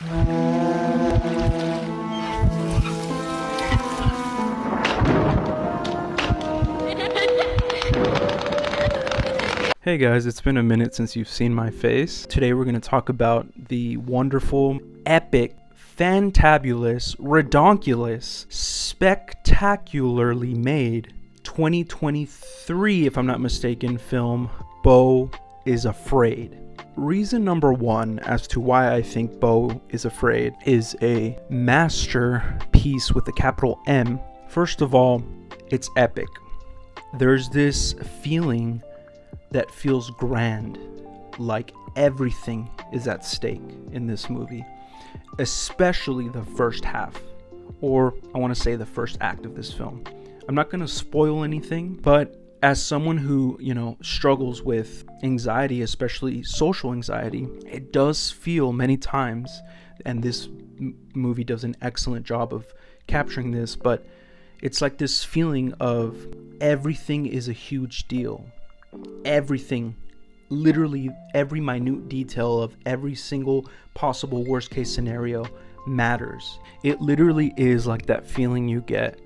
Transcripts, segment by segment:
Hey guys, it's been a minute since you've seen my face. Today we're going to talk about the wonderful, epic, fantabulous, redonkulous, spectacularly made 2023, if I'm not mistaken, film Beau is Afraid. Reason number one as to why I think Beau is Afraid is a masterpiece with a capital M. First of all, it's epic. There's this feeling that feels grand, like everything is at stake in this movie, especially the first half, or I want to say the first act of this film. I'm not going to spoil anything, but as someone who, struggles with anxiety, especially social anxiety, it does feel many times, and this movie does an excellent job of capturing this, but it's like this feeling of everything is a huge deal. Everything, literally every minute detail of every single possible worst case scenario matters. It literally is like that feeling you get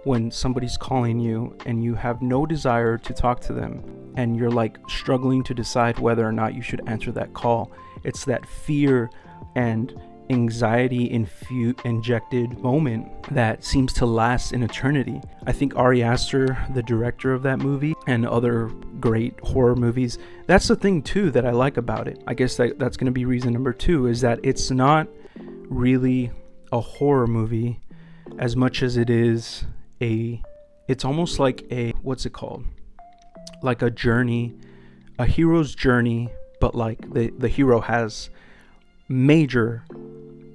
when somebody's calling you and you have no desire to talk to them and you're like struggling to decide whether or not you should answer that call. It's that fear and anxiety injected moment that seems to last an eternity. I think Ari Aster, the director of that movie and other great horror movies, that's the thing too that I like about it. I guess that's going to be reason number two, is that it's not really a horror movie as much as it is it's almost like what's it called? Like a journey, a hero's journey, but like the hero has major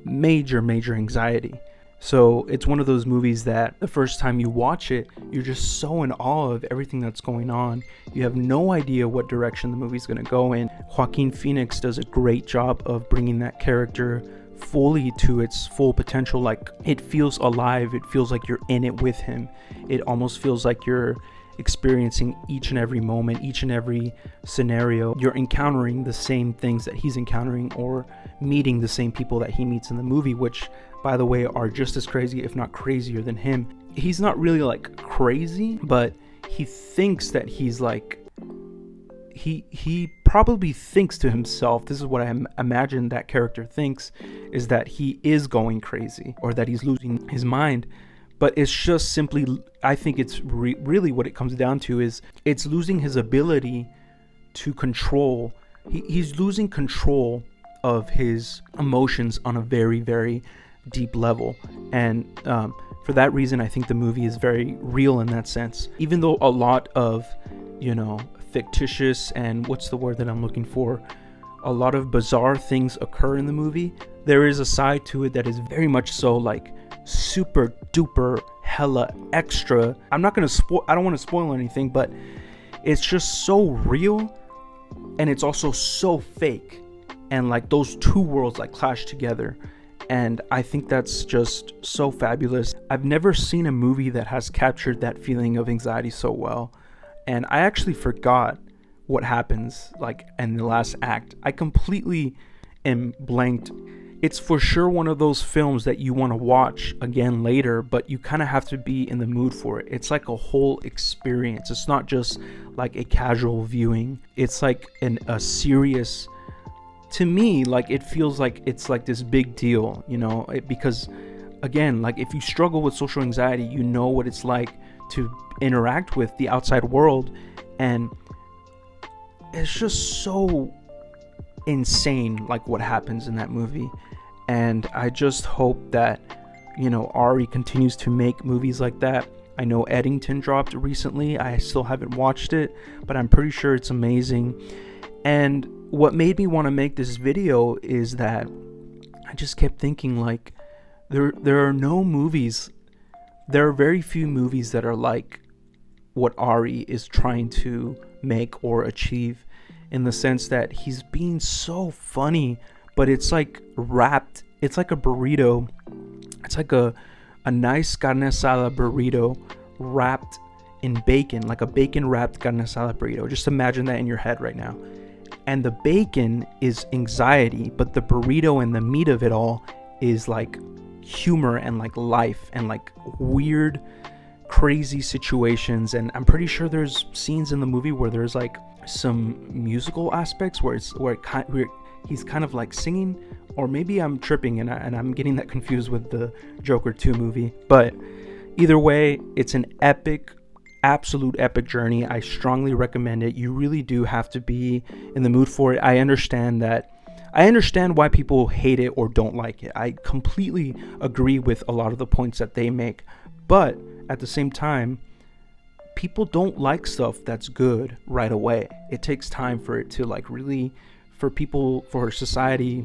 anxiety. So it's one of those movies that the first time you watch it, you're just so in awe of everything that's going on. You have no idea what direction the movie's going to go in. Joaquin Phoenix does a great job of bringing that character fully to its full potential. Like, it feels alive. It feels like you're in it with him. It almost feels like you're experiencing each and every moment, each and every scenario. You're encountering the same things that he's encountering, or meeting the same people that he meets in the movie, which, by the way, are just as crazy, if not crazier than him. He's not really like crazy, but he thinks that he's like, he probably thinks to himself, this is what I imagine that character thinks, is that he is going crazy or that he's losing his mind. But it's just simply, I think it's really what it comes down to is it's losing his ability to control. He's losing control of his emotions on a very, very deep level. And for that reason, I think the movie is very real in that sense. Even though a lot of, fictitious and what's the word that I'm looking for? A lot of bizarre things occur in the movie. There is a side to it that is very much so like super duper hella extra. I don't want to spoil anything, but it's just so real and it's also so fake, and like those two worlds like clash together, and I think that's just so fabulous. I've never seen a movie that has captured that feeling of anxiety so well, and I actually forgot what happens like in the last act. I completely am blanked. It's for sure one of those films that you want to watch again later, but you kind of have to be in the mood for it. It's like a whole experience. It's not just like a casual viewing. It's like a serious, to me, like it feels like it's like this big deal, because again, like if you struggle with social anxiety, you know what it's like to interact with the outside world, and it's just so insane like what happens in that movie. And I just hope that Ari continues to make movies like that. I know Eddington dropped recently. I still haven't watched it, but I'm pretty sure it's amazing. And what made me want to make this video is that I just kept thinking, like, there are no movies, there are very few movies that are like what Ari is trying to make or achieve, in the sense that he's being so funny, but it's like wrapped, it's like a burrito, it's like a nice carne asada burrito wrapped in bacon, like a bacon wrapped carne asada burrito. Just imagine that in your head right now. And the bacon is anxiety, but the burrito and the meat of it all is like humor and like life and like weird, crazy situations. And I'm pretty sure there's scenes in the movie where there's like some musical aspects where he's kind of like singing, or maybe I'm tripping and I'm getting that confused with the Joker 2 movie. But either way, it's an epic, absolute epic journey. I strongly recommend it. You really do have to be in the mood for it. I understand why people hate it or don't like it. I completely agree with a lot of the points that they make. But at the same time, people don't like stuff that's good right away. It takes time for it to like really, for society,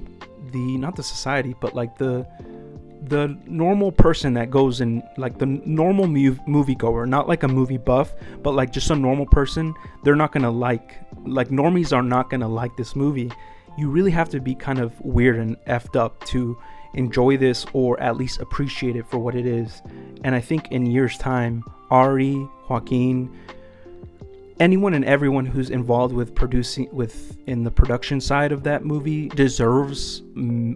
not the society, but like the normal person that goes in, like the normal moviegoer, not like a movie buff, but like just a normal person, they're not gonna like normies are not gonna like this movie. You really have to be kind of weird and effed up to enjoy this, or at least appreciate it for what it is. And I think in years time, Ari, Joaquin, anyone and everyone who's involved with in the production side of that movie deserves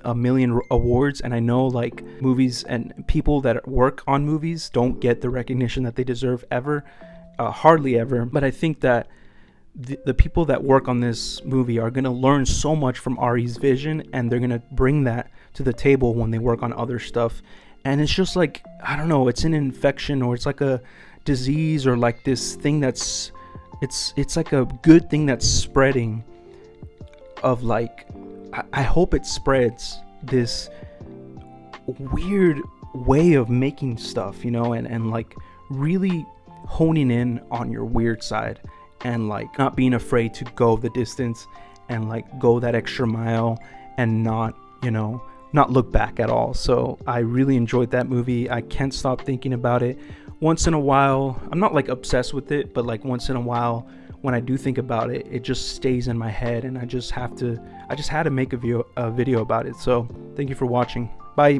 a million awards. And I know like movies and people that work on movies don't get the recognition that they deserve ever, hardly ever. But I think that the people that work on this movie are going to learn so much from Ari's vision, and they're going to bring that to the table when they work on other stuff. And it's just like, I don't know, it's an infection, or it's like a disease, or like this thing that's it's like a good thing that's spreading, of like, I hope it spreads this weird way of making stuff, and like really honing in on your weird side, and like not being afraid to go the distance and like go that extra mile, and not look back at all. So I really enjoyed that movie. I can't stop thinking about it. Once in a while, I'm not like obsessed with it, but like once in a while when I do think about it, it just stays in my head, and I just had to make a video about it. So thank you for watching. Bye.